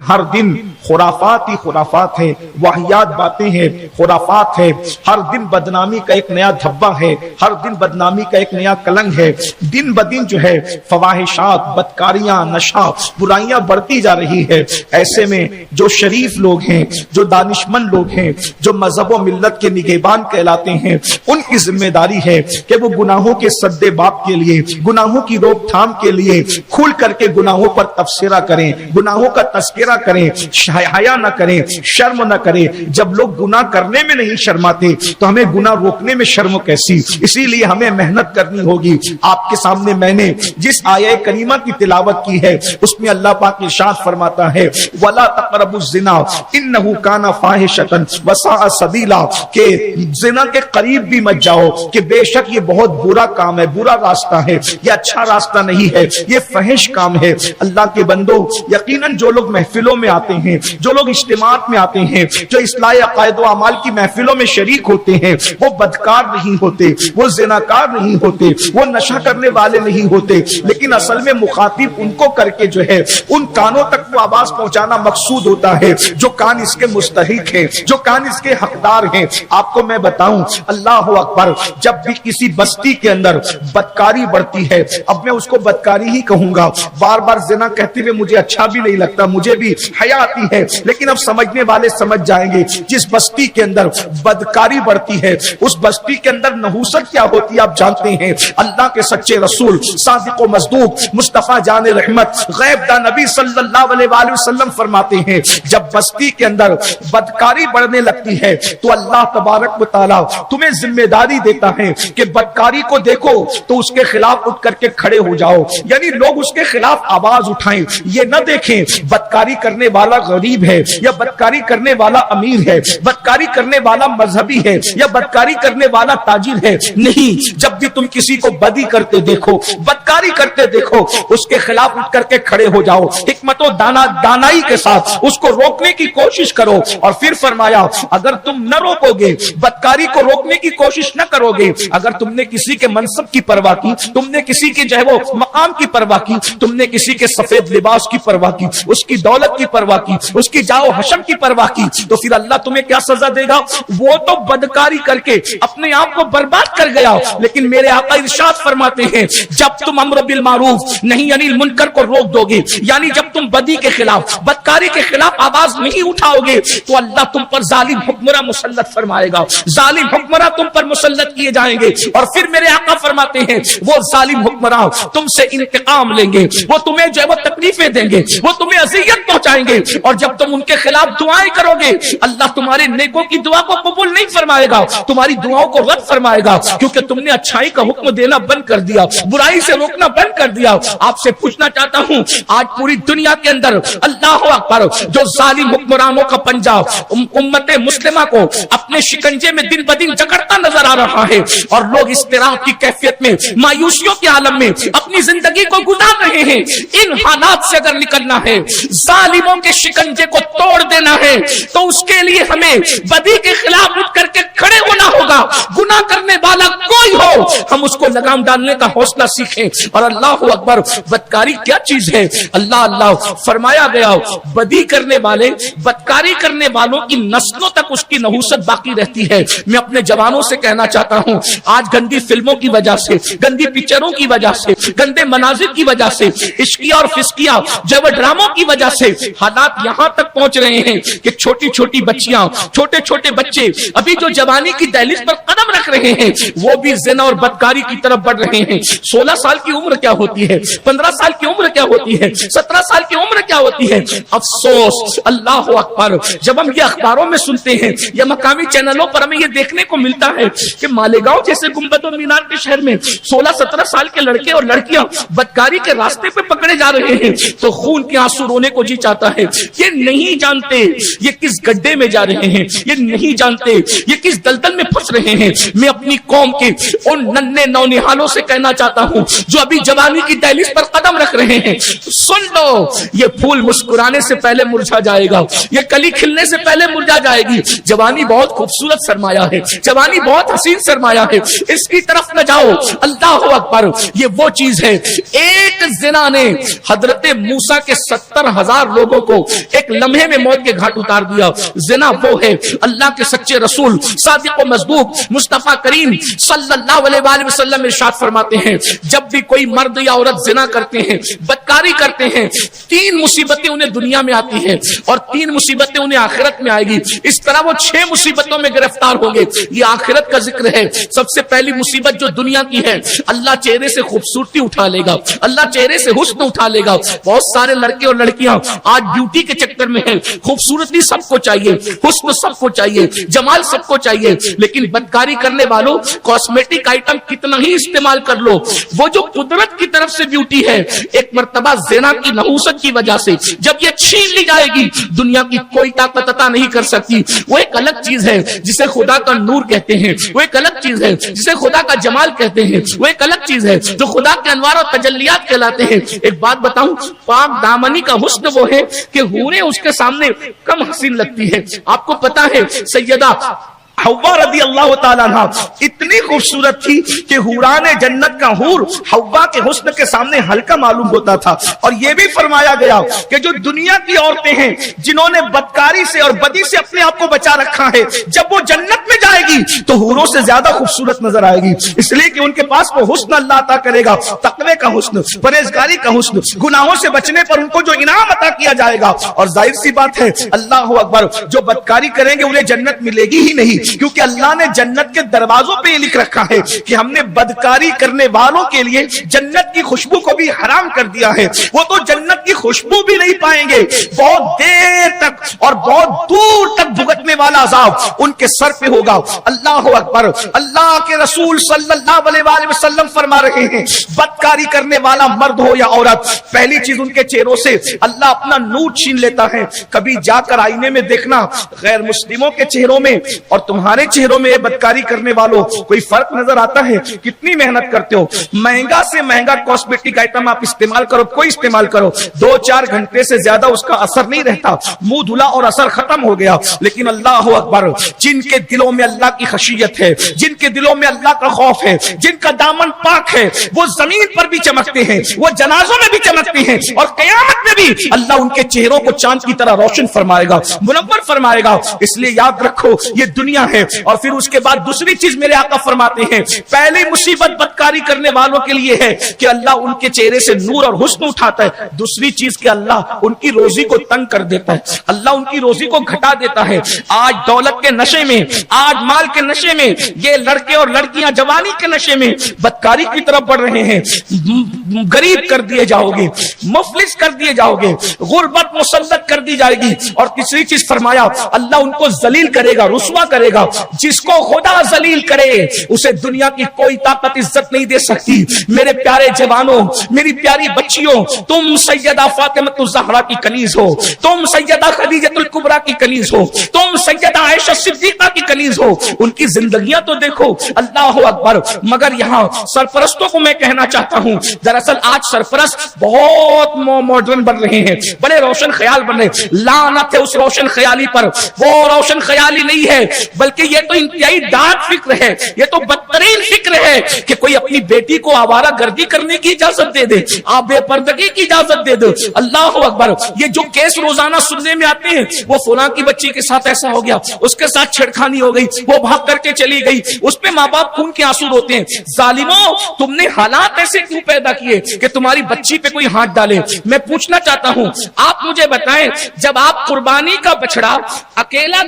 ہر دن خرافات ہی خرافات ہیں، واہیات باتیں ہیں، خرافات ہے، ہر دن بدنامی کا ایک نیا دھبا ہے، ہر دن بدنامی کا ایک نیا کلنگ ہے، دن بدن جو ہے فواحشات، بدکاریاں، نشہ، برائیاں بڑھتی جا رہی ہے۔ ایسے میں جو شریف لوگ ہیں، جو دانشمند لوگ ہیں، جو مذہب و ملت کے نگہبان کہلاتے ہیں، ان کی ذمہ داری ہے کہ وہ گناہوں کے سد باب کے لیے، گناہوں کی روک تھام کے لیے کھل کر کے گناہوں پر تبصرہ کریں، گناہوں کا تذکرہ کریں، حیا نہ کریں، شرم نہ کریں۔ جب لوگ گناہ کرنے میں نہیں شرماتے تو ہمیں گناہ روکنے میں شرم کیسی؟ اسی لیے ہمیں محنت کرنی ہوگی۔ آپ کے سامنے میں نے جس آیہ کریمہ کی تلاوت کی ہے اس میں اللہ پاک ارشاد فرماتا ہے وَلَا تَقْرَبُوا الزِّنَا إِنَّهُ كَانَ فَاحِشَةً وَسَاءَ سَبِيلًا، کہ زنا کے قریب بھی مت جاؤ، کہ بے شک یہ بہت برا کام ہے، برا راستہ ہے، یہ اچھا راستہ نہیں ہے، یہ فحش کام ہے۔ اللہ کے بندو، یقیناً جو لوگ محفلوں میں آتے ہیں، جو لوگ اجتماعات میں آتے ہیں، جو اصلاح عقائد و اعمال کی محفلوں میں شریک ہوتے ہیں، وہ بدکار نہیں ہوتے، وہ زناکار نہیں ہوتے، وہ نشہ کرنے والے نہیں ہوتے، لیکن اصل میں مخاطب ان کو کر کے جو ہے ان کانوں تک وہ آواز پہنچانا مقصود ہوتا ہے جو کان اس کے مستحق ہیں، جو کان اس کے حقدار ہیں۔ آپ کو میں بتاؤں، اللہ اکبر، جب بھی کسی بستی کے اندر بدکاری بڑھتی ہے، اب میں اس کو بدکاری ہی کہوں گا، بار بار زنا کہتے ہوئے مجھے اچھا بھی نہیں لگتا، مجھے بھی حیا آتی ہے، لیکن اب سمجھنے والے سمجھ جائیں گے۔ جس بستی کے اندر بدکاری بڑھتی ہے، اس بستی کے اندر نحوست کیا ہوتی ہے آپ جانتے ہیں۔ اللہ کے سچے رسول، صادق و مصدوق، مصطفیٰ جان رحمت، غیب دا نبی صلی اللہ علیہ وآلہ وسلم فرماتے ہیں جب بستی کے اندر بدکاری بڑھنے لگتی ہے تو اللہ تبارک و تعالی تمہیں ذمہ داری دیتا ہے کہ بدکاری کو دیکھو تو اس کے خلاف اٹھ کر کے کھڑے ہو جاؤ، یعنی لوگ اس کے خلاف آواز اٹھائیں، یہ نہ دیکھیں بدکاری کرنے والا غریب ہے یا بدکاری کرنے والا امیر ہے، بدکاری کرنے والا مذہبی ہے یا بدکاری کرنے والا تاجر ہے، نہیں، جب بھی تم کسی کو بدی کرتے دیکھو، بدکاری کرتے دیکھو، اس کے خلاف اٹھ کر کے کھڑے ہو جاؤ، حکمت و دانائی کے ساتھ اس کو روکنے کی کوشش کرو۔ اور پھر فرمایا اگر تم نہ روکو گے، بدکاری کو روکنے کی کوشش نہ کرو گے، اگر تم نے کسی کے منصب کی پرواہ کی، تم نے کسی کے جو ہے وہ مقام کی پرواہ کی، تم نے کسی کے سفید لباس کی پرواہ کی، اس کی دولت کی پرواہ کی، اس کی جاہ و حشم کی پرواہ کی، تو پھر اللہ تمہیں کیا سزا دے گا؟ وہ تو بدکاری کر کے اپنے آپ کو برباد کر گیا، لیکن میرے آقا ارشاد فرماتے ہیں جب تم امر بالمعروف نہی عن المنکر کو روک دو گے، یعنی جب تم بدی کے خلاف، بدکاری کے خلاف آواز نہیں اٹھاؤ گے تو اللہ تم پر ظالم حکمراں مسلط فرمائے گا، ظالم حکمراں تم پر مسلط کیے جائیں گے، اور پھر میرے آقا فرماتے ہیں وہ ظالم حکمراں تم سے انتقام لیں گے، وہ تمہیں جو ہے وہ تکلیفیں دیں گے، وہ تمہیں اذیت پہنچائیں گے، اور جب تم ان کے خلاف دعائیں کرو گے اللہ تمہارے نیکوں کی دعا کو قبول نہیں فرمائے گا، تمہاری دعاؤں کو رد فرمائے گا، کیونکہ تم نے اچھائی کا حکم دینا بند کر دیا، برائی سے روکنا بند کر دیا۔ آپ سے پوچھنا چاہتا ہوں، آج پوری دنیا کے اندر اللہ اکبر جو ظالم حکمرانوں کا پنجہ امت مسلمہ کو اپنے شکنجے میں دن بدن جکڑتا نظر آ رہا ہے، اور لوگ اضطراب کی کیفیت میں، مایوسیوں کے عالم میں اپنی زندگی کو گزار رہے ہیں۔ ان حالات سے اگر نکلنا ہے، ظالموں کے شکنجے کو توڑ دینا ہے، تو اس کے لیے ہمیں بدی کے خلاف اٹھ کر کے کھڑے ہونا ہوگا۔ گناہ کرنے والا کوئی ہو، ہم اس کو لگام ڈالنے کا حوصلہ سیکھیں۔ اور اللہ اکبر، بدکاری کیا چیز ہے؟ اللہ فرمایا گیا بدی کرنے والے، بدکاری کرنے والوں کی نسلوں تک اس کی نحوست باقی رہتی ہے۔ میں اپنے جوانوں سے کہنا چاہتا ہوں، آج گندی فلموں کی وجہ سے، گندی پکچروں کی وجہ سے، گندے مناظر کی وجہ سے، عشقیہ اور فسقیہ جو ڈراموں کی وجہ سے حالات یہاں تک پہنچ رہے ہیں کہ چھوٹی چھوٹی بچیاں، چھوٹے چھوٹے بچے ابھی جو جوانی کی دہلیز پر قدم رکھ رہے ہیں وہ بھی زنا اور بدکاری کی طرف بڑھ رہے ہیں۔ 16 سال کی عمر کیا ہوتی ہے، 15 سال کی عمر کیا ہوتی ہے، 17 سال کی عمر کیا ہوتی ہے؟ افسوس، اللہ اکبر، جب ہم یہ اخباروں میں سنتے ہیں یا مقامی چینلوں پر ہمیں یہ دیکھنے کو ملتا ہے کہ مالیگاؤں جیسے گنبد و مینار کے شہر میں 16-17 سال کے لڑکے اور لڑکیاں بدکاری کے راستے پہ پکڑے جا رہے ہیں تو خون کے آنسو رونے کو جی چاہتا ہے۔ یہ نہیں جانتے یہ کس گڈھے میں جا رہے ہیں، یہ نہیں جانتے یہ کس دلدل میں پھنس رہے ہیں۔ میں اپنی قوم کے ان ننھے نونہالوں سے کہنا چاہتا ہوں جو ابھی جوانی کی دہلیز پر قدم رکھ رہے ہیں، سن لو، یہ پھول مسکرانے سے پہلے مرجھا جائے گا، یہ کلی کھلنے سے پہلے مرجھا جائے گی۔ جوانی بہت خوبصورت سرمایہ ہے، جوانی بہت حسین سرمایہ ہے، اس کی طرف نہ جاؤ۔ اللہ اکبر، یہ وہ چیز ہے، ایک زنا نے حضرت موسیٰ کے 70,000 لوگوں کو ایک لمحے میں موت کے گھاٹ اتار دیا. زنا وہ ہے اللہ کے سچے رسول صادق و مصدوق مصطفیٰ کریم صلی اللہ علیہ وآلہ وسلم ارشاد فرماتے ہیں جب بھی کوئی مرد یا عورت زنا کرتے ہیں, بدکاری کرتے ہیں, 3 مصیبتیں انہیں دنیا میں آتی ہیں اور 3 مصیبتیں انہیں آخرت میں آئے گی. اس طرح وہ 6 مصیبتوں میں گرفتار ہوں گے. یہ آخرت کا ذکر ہے. سب سے پہلی مصیبت جو دنیا کی ہے, اللہ چہرے سے خوبصورتی اٹھا لے گا, اللہ چہرے سے حسن اٹھا لے گا. بہت سارے لڑکے اور لڑکیاں آج بیوٹی کے چکر میں ہیں. خوبصورتی سب کو چاہیے, حسن سب کو چاہیے, جمال سب کو چاہیے, لیکن بدکاری کرنے والوں کاسمیٹک آئٹم کتنا ہی استعمال کر لو, وہ جو قدرت کی طرف سے بیوٹی ہے, ایک مرتبہ زنا کی نحوست کی وجہ سے جب یہ چھین لی جائے گی, دنیا کی کوئی طاقت عطا نہیں کر سکتی. وہ ایک الگ چیز ہے جسے خدا کا نور کہتے ہیں, وہ ایک الگ چیز ہے جسے خدا کا جمال کہتے ہیں, وہ ایک الگ چیز ہے جو خدا کے انوار اور تجلیات کہلاتے ہیں. ایک بات بتاؤں, پاک دامنی کا حسن وہ ہے کہ حوریں اس کے سامنے کم حسین لگتی ہے. آپ کو پتا ہے سیدہ حوا رضی اللہ تعالیٰ عنہ اتنی خوبصورت تھی کہ حوران جنت کا حور حوا کے حسن کے سامنے ہلکا معلوم ہوتا تھا. اور یہ بھی فرمایا گیا کہ جو دنیا کی عورتیں ہیں جنہوں نے بدکاری سے اور بدی سے اپنے آپ کو بچا رکھا ہے, جب وہ جنت میں جائے گی تو حوروں سے زیادہ خوبصورت نظر آئے گی, اس لیے کہ ان کے پاس وہ حسن اللہ عطا کرے گا, تقوی کا حسن, پرہیزگاری کا حسن, گناہوں سے بچنے پر ان کو جو انعام عطا کیا جائے گا. اور ظاہر سی بات ہے اللہ اکبر, جو بدکاری کریں گے انہیں جنت ملے گی ہی نہیں, کیونکہ اللہ نے جنت کے دروازوں پہ یہ لکھ رکھا ہے کہ ہم نے بدکاری کرنے والوں کے لیے جنت کی خوشبو کو بھی حرام کر دیا ہے. وہ تو جنت کی خوشبو بھی نہیں پائیں گے, بہت دیر تک اور بہت دور تک بھگتنے والا عذاب ان کے سر پہ ہوگا. اللہ اکبر. اللہ کے رسول صلی اللہ علیہ وآلہ وسلم فرما رہے ہیں بدکاری کرنے والا مرد ہو یا عورت, پہلی چیز ان کے چہروں سے اللہ اپنا نور چھین لیتا ہے. کبھی جا کر آئینے میں دیکھنا غیر مسلموں کے چہروں میں اور تمہارے چہروں میں بدکاری کرنے والوں کوئی فرق نظر آتا ہے؟ کتنی محنت کرتے ہو, مہنگا سے مہنگا کاسمیٹک آئٹم آپ استعمال کرو, کوئی استعمال کرو, 2-4 گھنٹے سے زیادہ اس کا اثر نہیں رہتا, منہ دھلا اور اثر ختم ہو گیا. لیکن اللہ اکبر, جن کے دلوں میں اللہ کی خشیت ہے, جن کے دلوں میں اللہ کا خوف ہے, جن کا دامن پاک ہے, وہ زمین پر بھی چمکتے ہیں, وہ جنازوں میں بھی چمکتے ہیں, اور قیامت میں بھی اللہ ان کے چہروں کو چاند کی طرح روشن فرمائے گا, منور فرمائے گا. اس لیے یاد رکھو یہ دنیا ہے. اور پھر اس کے بعد دوسری چیز میرے آقا فرماتے ہیں, پہلی مصیبت بدکاری کرنے والوں کے لیے ہے کہ اللہ ان کے چہرے سے نور اور حسن اٹھاتا ہے. دوسری چیز کہ اللہ ان کی روزی کو تنگ کر دیتا ہے, اللہ ان کی روزی کو گھٹا دیتا ہے. آج دولت کے نشے میں, آج مال کے نشے میں یہ لڑکے اور لڑکیاں جوانی کے نشے میں بدکاری کی طرف بڑھ رہے ہیں. غریب کر دیے جاؤ گے, مفلس کر دیے جاؤ گے, غربت مسلط کر دی جائے گی. اور تیسری چیز فرمایا اللہ ان کو ذلیل کرے گا, رسوا کرے گا. جس کو خدا ذلیل کرے اسے دنیا کی کوئی طاقت عزت نہیں دے سکتی. میرے پیارے جوانوں, میری پیاری بچیوں, تم سیدہ فاطمہ الزہرا کی کنیز ہو, تم سیدہ خدیجہ الکبریٰ کی کنیز ہو, تم سیدہ عائشہ صدیقہ کی کنیز ہو. ان کی زندگیاں تو دیکھو. اللہ اکبر. مگر یہاں سرپرستوں کو میں کہنا چاہتا ہوں, دراصل آج سرپرست بہت ماڈرن بن رہے ہیں, بڑے روشن خیال بن رہے ہیں. لعنت ہے اس روشن خیالی پر. وہ روشن خیالی نہیں ہے بلکہ یہ تو انتہائی ڈارک فکر ہے, یہ تو بدترین فکر ہے کہ کوئی اپنی بیٹی کو آوارہ گردی کرنے کی اجازت دے دے, آپ بے پردگی کی اجازت دے دو. اللہ اکبر. یہ جو کیس روزانہ سننے میں آتے ہیں, وہ فلاں کی بچی کے ساتھ ایسا ہو گیا, اس کے ساتھ چھڑکھانی ہو گئی, وہ بھاگ کر کے چلی گئی, اس پہ ماں باپ خون کے آنسو روتے ہیں. ظالموں, تم نے حالات ایسے کیوں پیدا کیے کہ تمہاری بچی پہ کوئی ہاتھ ڈالے؟ میں پوچھنا چاہتا ہوں, آپ مجھے بتائیں, جب آپ قربانی کا بچڑا اکیلا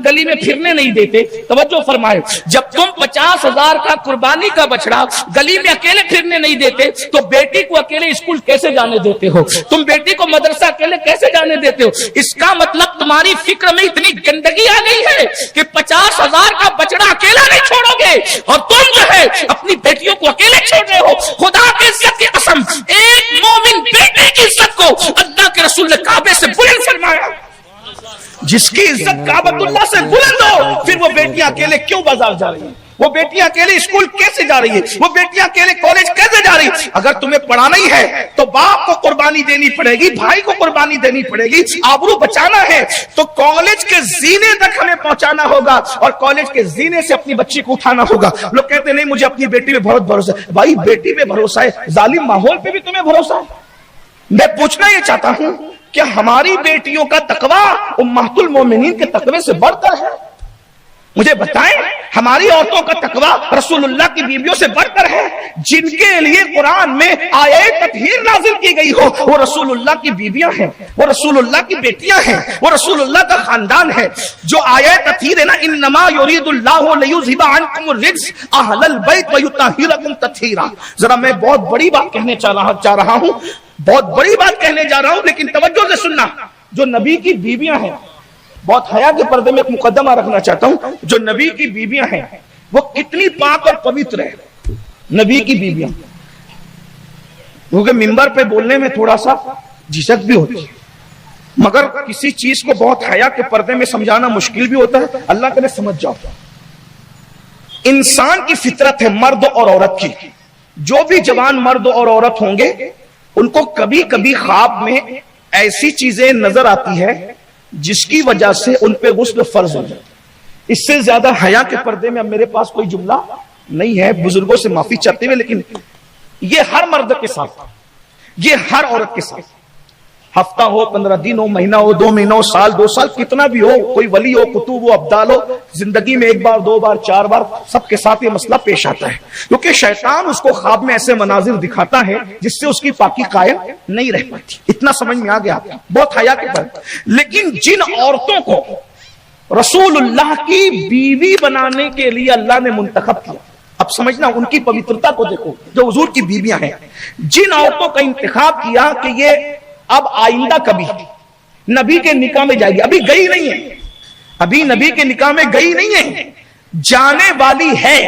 گلی میں پھرنے نہیں دیتے, توجہ فرمائے, جب تم 50,000 کا قربانی کا بچڑا گلی میں اکیلے پھرنے نہیں دیتے تو بیٹی کو اکیلے اسکول کیسے جانے دیتے ہو؟ تم بیٹی کو مدرسہ اکیلے کیسے جانے دیتے ہو؟ اس کا مطلب تمہاری فکر میں اتنی گندگی آ گئی ہے کہ 50,000 کا بچڑا اکیلا نہیں چھوڑو گے, اور تم جو ہے اپنی بیٹیوں کو اکیلے چھوڑ رہے ہو. خدا کی عزت کی قسم, ایک مومن بیٹے کی عزت کو اللہ کے رسول نے کعبے سے بلند فرمایا. جس کی عزت کعبۃ اللہ سے بلند ہو, پھر وہ بیٹیاں اکیلے کیوں بازار جا رہی ہیں؟ وہ بیٹیاں اکیلے اسکول کیسے جا رہی ہے؟ وہ بیٹیاں اکیلے کالج کیسے جا رہی ہے؟ اگر تمہیں پڑھانا ہی ہے تو باپ کو قربانی دینی پڑے گی, بھائی کو قربانی دینی پڑے گی. آبرو بچانا ہے تو کالج کے زینے تک ہمیں پہنچانا ہوگا, اور کالج کے زینے سے اپنی بچی کو اٹھانا ہوگا. لوگ کہتے ہیں نہیں مجھے اپنی بیٹی پہ بہت بھروسہ ہے. بھائی بیٹی پہ بھروسہ ہے, ظالم ماحول پہ بھی تمہیں بھروسہ ہے. میں پوچھنا یہ چاہتا ہوں کیا ہماری بیٹیوں کا تقوی امہات المومنین کے تقوی سے بڑھ کر ہے؟ مجھے بتائیں، ہماری عورتوں کا تقوی رسول اللہ کی بیویوں سے بڑھ کر ہے؟ جن کے لیے قرآن میں آیت تطہیر نازل کی گئی ہو وہ رسول اللہ کی بیویاں ہیں، وہ رسول اللہ کی بیٹیاں ہیں، وہ رسول اللہ کا خاندان ہے۔ جو آیت تطہیر ہے نا، انما یرید اللہ لیذھب عنکم الرجس اہل البیت ویطہرکم تطہیرا، ذرا میں بہت بڑی بات کہنے چاہ رہا ہوں، بہت بڑی بات کہنے جا رہا ہوں، لیکن توجہ سے سننا۔ جو نبی کی بیویاں ہیں، بہت حیا کے پردے میں ایک مقدمہ رکھنا چاہتا ہوں، جو نبی کی بیویاں ہیں وہ کتنی پاک اور پوتر ہے۔ نبی کی بیویاں، کیونکہ منبر پہ بولنے میں تھوڑا سا جھجک بھی ہوتی ہے، مگر کسی چیز کو بہت حیا کے پردے میں سمجھانا مشکل بھی ہوتا ہے، اللہ کرے سمجھ جاؤ۔ انسان کی فطرت ہے مرد اور عورت کی، جو بھی جوان مرد اور عورت ہوں گے ان کو کبھی کبھی خواب میں ایسی چیزیں نظر آتی ہے جس کی وجہ سے ان پہ غسل فرض ہو جائے۔ اس سے زیادہ حیا کے پردے میں اب میرے پاس کوئی جملہ نہیں ہے، بزرگوں سے معافی چاہتے ہوئے، لیکن یہ ہر مرد کے ساتھ، یہ ہر عورت کے ساتھ، ہفتہ ہو، 15 دن ہو، مہینہ ہو، 2 مہینہ ہو، سال 2 سال، کتنا بھی ہو، کوئی ولی ہو، قطب ہو، ابدال ہو، زندگی میں 1 بار 2 بار 4 بار سب کے ساتھ یہ مسئلہ پیش آتا ہے، کیونکہ شیطان اس کو خواب میں ایسے مناظر دکھاتا ہے جس سے اس کی پاکی قائم نہیں رہ پاتی۔ اتنا سمجھ میں آ گیا، بہت حیا کے بعد۔ لیکن جن عورتوں کو رسول اللہ کی بیوی بنانے کے لیے اللہ نے منتخب کیا، اب سمجھنا ان کی پوترتا کو دیکھو، جو حضور کی بیویاں ہیں، جن عورتوں کا انتخاب کیا کہ یہ اب آئندہ کبھی نبی کے نکاح میں جائے گی، ابھی گئی نہیں ہے، ابھی نبی کے نکاح میں گئی نہیں ہے، جانے والی ہے،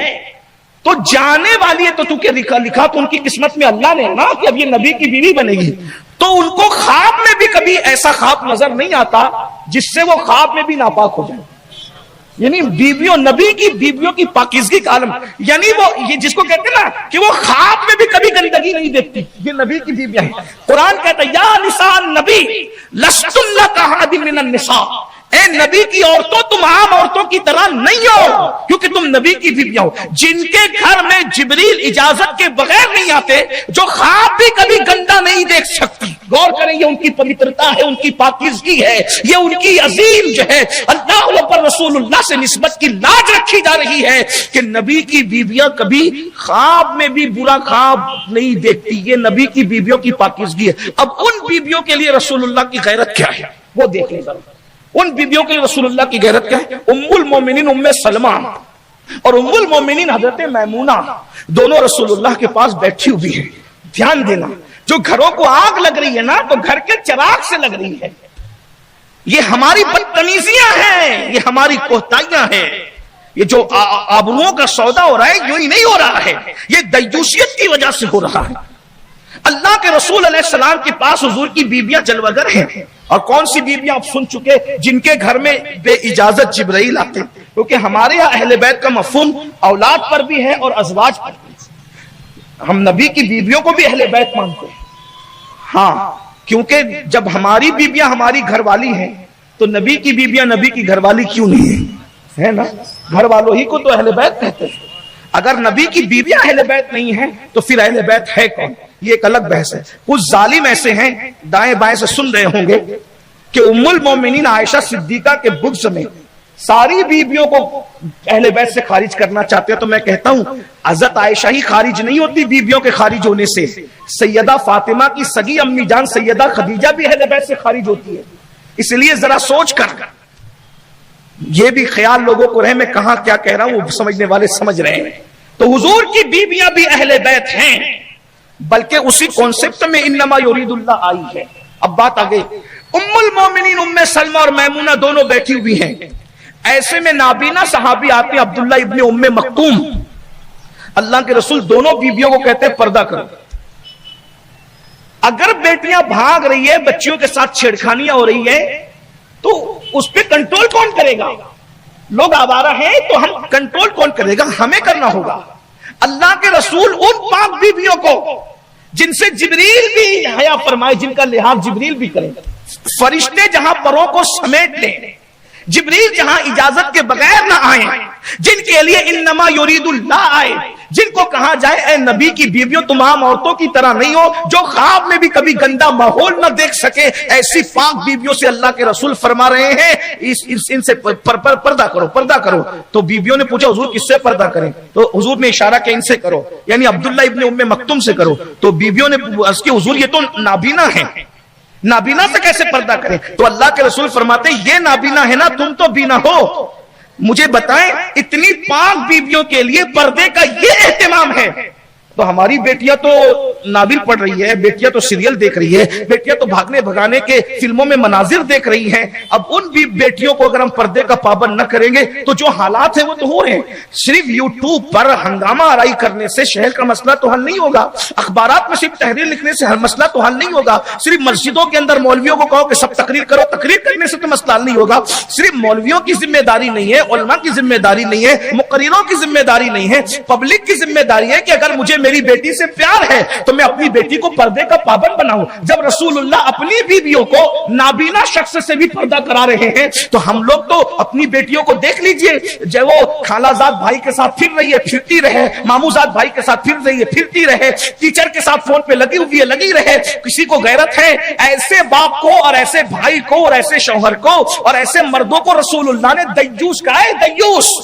تو جانے والی ہے تو تو کیا لکھا تو ان کی قسمت میں اللہ نے نا کہ اب یہ نبی کی بیوی بنے گی، تو ان کو خواب میں بھی کبھی ایسا خواب نظر نہیں آتا جس سے وہ خواب میں بھی ناپاک ہو جائے۔ یعنی بیویوں، نبی کی بیویوں کی پاکیزگی کا عالم، یعنی وہ یہ جس کو کہتے ہیں نا کہ وہ خواب میں بھی کبھی گندگی نہیں دیکھتی، یہ نبی کی بیویاں ہیں۔ قرآن کہتا ہے یا نساء النبی لستن کاحد من النساء، اے نبی کی عورتوں تم عام عورتوں کی طرح نہیں ہو، کیونکہ تم نبی کی بیویاں ہو۔ جن کے گھر میں جبریل اجازت کے بغیر نہیں آتے، جو خواب بھی کبھی گندا نہیں دیکھ سکتی، غور کریں، یہ ان کی پوترتا ہے، ان کی پاکیزگی ہے، یہ ان کی عظیم جو ہے اللہ پر رسول اللہ سے نسبت کی لاج رکھی جا رہی ہے کہ نبی کی بیویاں کبھی خواب میں بھی برا خواب نہیں دیکھتی، یہ نبی کی بیویوں کی پاکیزگی ہے۔ اب ان بیویوں کے لیے رسول اللہ کی غیرت کیا ہے وہ دیکھ لیں ذرا، ان بیویوں کے لیے رسول اللہ کی غیرت کیا ہے۔ ام المومنین ام سلمہ اور ام المومنین حضرت میمونہ دونوں رسول اللہ کے پاس بیٹھی ہوئی ہیں۔ دھیان دینا، جو گھروں کو آگ لگ رہی ہے نا تو گھر کے چراغ سے لگ رہی ہے، یہ ہماری بدتمیزیاں ہیں، یہ ہماری کوتاہیاں ہیں، یہ جو آبروؤں کا سودا ہو رہا ہے یوں ہی نہیں ہو رہا ہے، یہ دیوسیت کی وجہ سے ہو رہا ہے۔ اللہ کے رسول علیہ السلام کے پاس حضور کی بیویاں جلوگر ہیں، اور کون سی بیویاں آپ سن چکے جن کے گھر میں بے اجازت جبرائیل آتے، کیونکہ ہمارے یہاں اہل بیت کا مفہوم اولاد پر بھی ہے اور ازواج پر بھی، ہم نبی کی بیویوں کو بھی اہل بیت مانتے ہیں، ہاں، کیونکہ جب ہماری بیویاں ہماری گھر والی ہیں تو نبی کی بیویاں نبی کی گھر والی کیوں نہیں ہیں، ہے نا؟ گھر والوں ہی کو تو اہل بیت کہتے ہیں۔ اگر نبی کی بیویاں اہل بیت نہیں ہیں تو پھر اہل بیت ہے کون؟ یہ ایک الگ بحث ہے۔ کچھ ظالم ایسے ہیں دائیں بائیں سے سن رہے ہوں گے کہ ام المومنین عائشہ صدیقہ کے بغض میں ساری بیویوں کو اہل بیت سے خارج کرنا چاہتے ہیں، تو میں کہتا ہوں حضرت عائشہ ہی خارج نہیں ہوتی بیویوں کے خارج ہونے سے، سیدہ فاطمہ کی سگی امی جان سیدہ خدیجہ بھی اہل بیت سے خارج ہوتی ہے۔ اس لیے ذرا سوچ کر، یہ بھی خیال لوگوں کو رہے میں کہاں کیا کہہ رہا ہوں، وہ سمجھنے والے سمجھ رہے ہیں۔ تو حضور کی بیویاں بھی اہل بیت ہیں، بلکہ اسی کانسیپٹ میں انما یرید اللہ آئی ہے۔ اب بات آگے، ام المومنین ام سلمہ اور میمونہ دونوں بیٹھی ہوئی ہیں، ایسے میں نابینا صحابی آتے ہیں عبداللہ ابن ام مکتوم، اللہ کے رسول دونوں بیویوں کو کہتے ہیں پردہ کرو۔ اگر بیٹیاں بھاگ رہی ہے، بچیوں کے ساتھ چھیڑخانیاں ہو رہی ہے، تو اس پہ کنٹرول کون کرے گا؟ لوگ آوارہ ہیں تو ہم کنٹرول کون کرے گا؟ ہمیں کرنا ہوگا۔ اللہ کے رسول ان پاک بیویوں کو جن سے جبریل بھی حیا فرمائے، جن کا لحاظ جبریل بھی کرے، فرشتے جہاں پروں کو سمیٹ لیں، جبریل جہاں اجازت کے بغیر نہ آئیں، جن کے لیے انما یرید اللہ آئے، جن کو کہا جائے اے نبی کی بیویوں تم عام عورتوں کی طرح نہیں ہو جو خواب میں بھی کبھی گندا ماحول نہ دیکھ سکے، ایسی پاک بیویوں سے اللہ کے رسول فرما رہے ہیں ان سے پردہ کرو، پردہ کرو۔ تو بیویوں نے پوچھا حضور کس سے پردہ کریں؟ تو حضور نے اشارہ کہ ان سے کرو، یعنی عبداللہ ابن ام مکتوم سے کرو۔ تو بیویوں نے عرض کی حضور یہ تو نابینا ہے، نابینا سے کیسے پردہ کریں؟ تو اللہ کے رسول فرماتے یہ نابینا ہے نا، تم تو بینا ہو، مجھے بتائیں اتنی پاک بیویوں کے لیے پردے کا یہ اہتمام ہے۔ تو ہماری بیٹیاں تو ناول پڑھ رہی ہے، بیٹیاں تو سیریل دیکھ رہی ہے، بیٹیاں تو بھاگنے بھگانے کے فلموں میں مناظر دیکھ رہی ہیں۔ اب ان بھی بیٹیوں کو اگر ہم پردے کا پابند نہ کریں گے تو جو حالات ہیں وہ تو ہو رہے ہیں۔ صرف یوٹیوب پر ہنگامہ آرائی کرنے سے شہر کا مسئلہ تو حل نہیں ہوگا، اخبارات میں صرف تحریر لکھنے سے ہر مسئلہ تو حل نہیں ہوگا، صرف مسجدوں کے اندر مولویوں کو کہو کہ سب تقریر کرو، تقریر کرنے سے تو مسئلہ حل نہیں ہوگا۔ صرف مولویوں کی ذمہ داری نہیں ہے، علماء کی ذمہ داری نہیں ہے، مقرروں کی ذمہ داری نہیں ہے، پبلک کی ذمہ داری ہے کہ اگر مجھے میری بیٹی سے پیار ہے تو میں اپنی بیٹی کو پردے کا پابند بناؤں۔ جب رسول اللہ اپنی بیویوں کو نابینا شخص سے بھی پردہ کرا رہے ہیں تو ہم لوگ تو اپنی بیٹیوں کو دیکھ لیجئے، جب وہ خالہ زاد بھائی کے ساتھ پھر رہی ہے پھرتی رہے، ماموں زاد بھائی کے ساتھ پھر رہی ہے پھرتی رہے، ٹیچر کے ساتھ فون پہ لگی ہوئی ہے لگی رہے، کسی کو غیرت ہے؟ ایسے باپ کو اور ایسے بھائی کو اور ایسے شوہر کو اور ایسے مردوں کو رسول اللہ نے دیوس کہا ہے، دیوس۔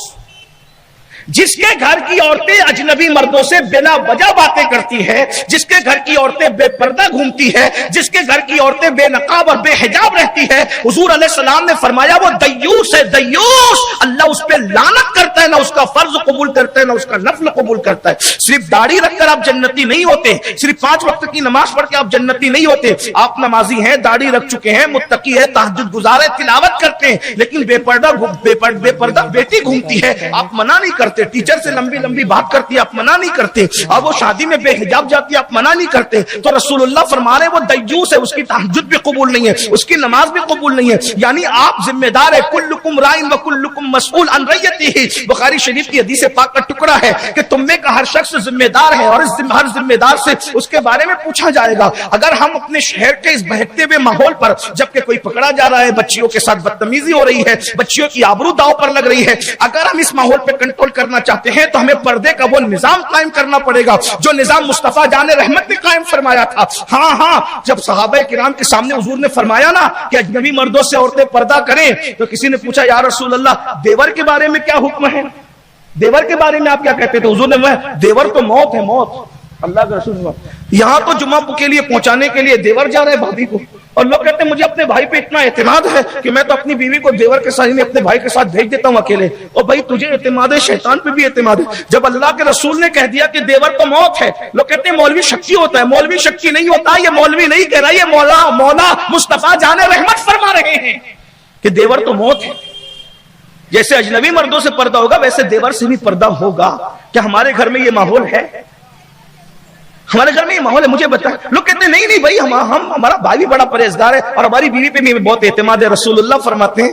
جس کے گھر کی عورتیں اجنبی مردوں سے بلا وجہ باتیں کرتی ہے، جس کے گھر کی عورتیں بے پردہ گھومتی ہے، جس کے گھر کی عورتیں بے نقاب اور بے حجاب رہتی ہے، حضور علیہ السلام نے فرمایا وہ دیوس ہے، دیوس۔ اللہ اس پہ لعنت کرتا ہے، نہ اس کا فرض قبول کرتا ہے نہ اس کا نفل قبول کرتا ہے۔ صرف داڑھی رکھ کر آپ جنتی نہیں ہوتے، صرف 5 وقت کی نماز پڑھ کے آپ جنتی نہیں ہوتے۔ آپ نمازی ہیں، داڑھی رکھ چکے ہیں، متقی ہے، تہجد گزار ہے، تلاوت کرتے ہیں، لیکن بے پردہ بیٹی گھومتی ہے، آپ منع نہیں کرتے۔ ٹیچر سے لمبی لمبی بات کرتی ہے، آپ منع نہیں کرتے، اور وہ شادی میں بے حجاب جاتی ہے، آپ منع نہیں کرتے۔ تو رسول اللہ فرما رہے وہ دیوس ہے، اس کی تہجد بھی قبول نہیں ہے، اس کی نماز بھی قبول نہیں ہے، یعنی آپ ذمہ دار ہے۔ کلکم رائن وکلکم مسئول عن رعیتہ، بخاری شریف کی حدیث پاک کا ٹکڑا ہے کہ تم میں کا ہر شخص ذمہ دار ہے اور اس ہر ذمہ دار سے اس کے بارے میں پوچھا جائے گا۔ اگر ہم اپنے شہر کے اس بہکتے ہوئے ماحول پر، جبکہ کوئی پکڑا جا رہا ہے، بچیوں کے ساتھ بدتمیزی ہو رہی ہے، بچیوں کی آبرو داؤ پر لگ رہی ہے، اگر ہم اس ماحول پہ کنٹرول کرنا چاہتے ہیں تو ہمیں پردے کا وہ نظام قائم کرنا پڑے گا جو نظام مصطفیٰ جان رحمت نے قائم فرمایا تھا۔ ہاں جب صحابہ کرام کے سامنے حضور نے فرمایا نا کہ اجنبی مردوں سے عورتیں پردہ کریں تو کسی نے پوچھا یا رسول اللہ دیور کے بارے میں کیا حکم ہے، دیور کے بارے میں آپ کیا کہتے تھے؟ حضور نے فرمایا دیور تو موت ہے، موت۔ اللہ کے رسول یہاں تو جمعہ کے لیے پہنچانے کے لیے دیور جا رہے بھابھی کو، اور لوگ کہتے ہیں مجھے اپنے بھائی پہ اتنا اعتماد ہے کہ میں تو اپنی بیوی کو دیور کے ساتھ اپنے بھائی کے ساتھ بھیج دیتا ہوں اکیلے۔ اور بھائی تجھے اعتماد ہے، شیطان پہ بھی اعتماد ہے۔ جب اللہ کے رسول نے کہہ دیا کہ دیور تو موت ہے، لوگ کہتے ہیں مولوی شکی ہوتا ہے، مولوی شکی نہیں ہوتا، یہ مولوی نہیں کہہ رہا، یہ مولا مصطفیٰ جان رحمت فرما رہے ہیں کہ دیور تو موت ہے۔ جیسے اجنبی مردوں سے پردہ ہوگا ویسے دیور سے بھی پردہ ہوگا۔ کیا ہمارے گھر میں یہ ماحول ہے؟ ہمارے گھر میں یہ ماحول ہے؟ مجھے بتائیں۔ لوگ کہتے ہیں نہیں بھائی ہمارا بھائی بھی بڑا پرہیزگار ہے اور ہماری بیوی پہ بھی بہت اعتماد ہے۔ رسول اللہ فرماتے ہیں